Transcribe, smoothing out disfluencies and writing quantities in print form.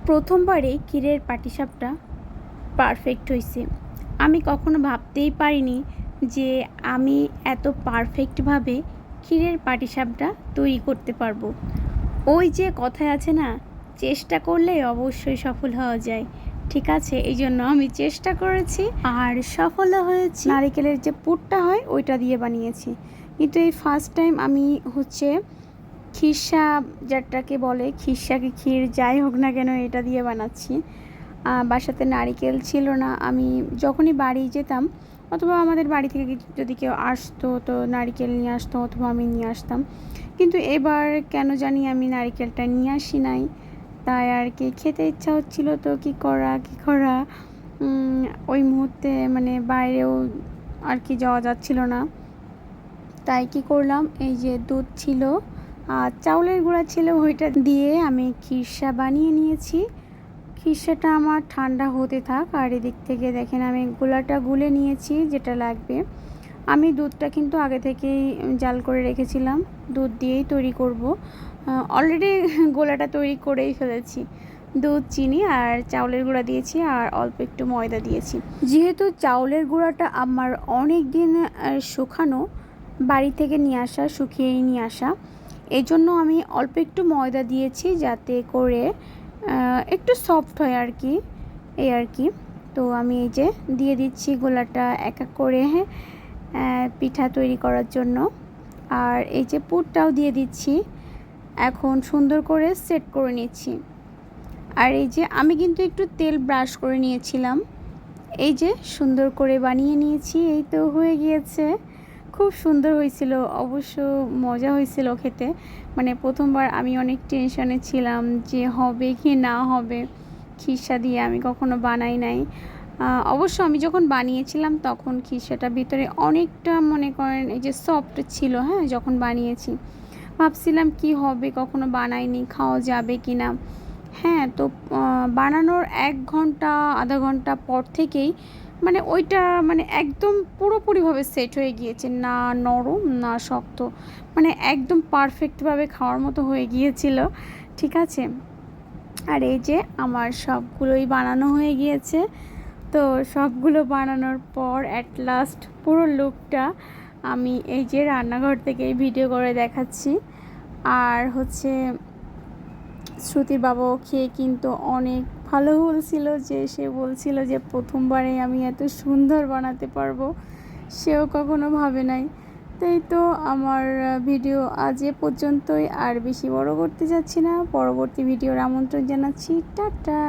প্রথমবারে ক্ষীরের পাটিসাপটা পারফেক্ট হয়েছে। আমি কখনো ভাবতেই পারিনি যে আমি এত পারফেক্টভাবে ক্ষীরের পাটিসাপটা তৈরি করতে পারবো। ওই যে কথায় আছে না, চেষ্টা করলে অবশ্যই সফল হওয়া যায়। ঠিক আছে, এই জন্য আমি চেষ্টা করেছি আর সফলও হয়েছি। নারিকেলের যে পুরটা হয় ওইটা দিয়ে বানিয়েছি, কিন্তু এই ফার্স্ট টাইম আমি খিরসা যেটাকে বলে, খিরসাকে ক্ষীর যাই হোক না কেন, এটা দিয়ে বানাচ্ছি। বাসাতে নারিকেল ছিল না। আমি যখনই বাড়ি যেতাম অথবা আমাদের বাড়ি থেকে যদি কেউ আসতো তো নারিকেল নিয়ে আসতো অথবা আমি নিয়ে আসতাম, কিন্তু এবার কেন জানি আমি নারিকেলটা নিয়ে আসি নাই। তাই আর কি খেতে ইচ্ছা হচ্ছিল, তো কী করা ওই মুহূর্তে মানে বাইরেও আর কি যাওয়া যাচ্ছিল না। তাই কি করলাম, এই যে দুধ ছিল আর চাউলের গুঁড়া ছিল, ওইটা দিয়ে আমি খিরসা বানিয়ে নিয়েছি। খিরসাটা আমার ঠান্ডা হতে থাক, আর এদিক থেকে দেখেন আমি গোলাটা গুলে নিয়েছি যেটা লাগবে। আমি দুধটা কিন্তু আগে থেকেই জাল করে রেখেছিলাম, দুধ দিয়েই তৈরি করব। অলরেডি গোলাটা তৈরি করেই ফেলেছি। দুধ, চিনি আর চাউলের গুঁড়া দিয়েছি আর অল্প একটু ময়দা দিয়েছি। যেহেতু চাউলের গুঁড়াটা আমার অনেক দিন শুকানো, বাড়ি থেকে নিয়ে আসা, শুকিয়েই নিয়ে আসা, এই জন্য আমি অল্প একটু ময়দা দিয়েছি যাতে করে একটু সফট হয় আর কি, এই আর কি। তো আমি এই যে দিয়ে দিচ্ছি গোলাটা এক এক করে পিঠা তৈরি করার জন্য। আর এই যে পুরটাও দিয়ে দিচ্ছি। এখন সুন্দর করে সেট করে নিচ্ছি। আর এই যে আমি কিন্তু একটু তেল ব্রাশ করে নিয়েছিলাম। এই যে সুন্দর করে বানিয়ে নিয়েছি, এই তো হয়ে গিয়েছে। খুব সুন্দর হয়েছিল, অবশ্য মজা হয়েছিল খেতে। মানে প্রথমবার আমি অনেক টেনশনে ছিলাম যে হবে কি না হবে। খিরসা দিয়ে আমি কখনো বানাই নাই। অবশ্য আমি যখন বানিয়েছিলাম তখন খিরসাটা ভিতরে অনেকটা মনে করেন এই যে সফট ছিল। হ্যাঁ, যখন বানিয়েছি ভাবছিলাম কি হবে, কখনো বানাইনি, খাওয়া যাবে কি না। হ্যাঁ, তো বানানোর 1 ঘন্টা আধা ঘন্টা পর থেকেই মানে ওইটা মানে একদম পুরোপুরিভাবে সেট হয়ে গিয়েছে, না নরম না শক্ত, মানে একদম পারফেক্টভাবে খাওয়ার মতো হয়ে গিয়েছিল। ঠিক আছে, আর এই যে আমার সবগুলোই বানানো হয়ে গিয়েছে। তো সবগুলো বানানোর পর অ্যাট লাস্ট পুরো লুকটা আমি এই যে রান্নাঘর থেকে ভিডিও করে দেখাচ্ছি। আর শ্রুতির বাবাও খেয়ে কিন্তু অনেক ভালো বলছিল, যে সে বলছিল যে প্রথমবারে আমি এত সুন্দর বানাতে পারবো, সেও কখনো ভাবে নাই। তাই তো আমার ভিডিও আজ এ পর্যন্তই, আর বেশি বড় করতে যাচ্ছি না। পরবর্তী ভিডিওর আমন্ত্রণ জানাচ্ছি। টাটা।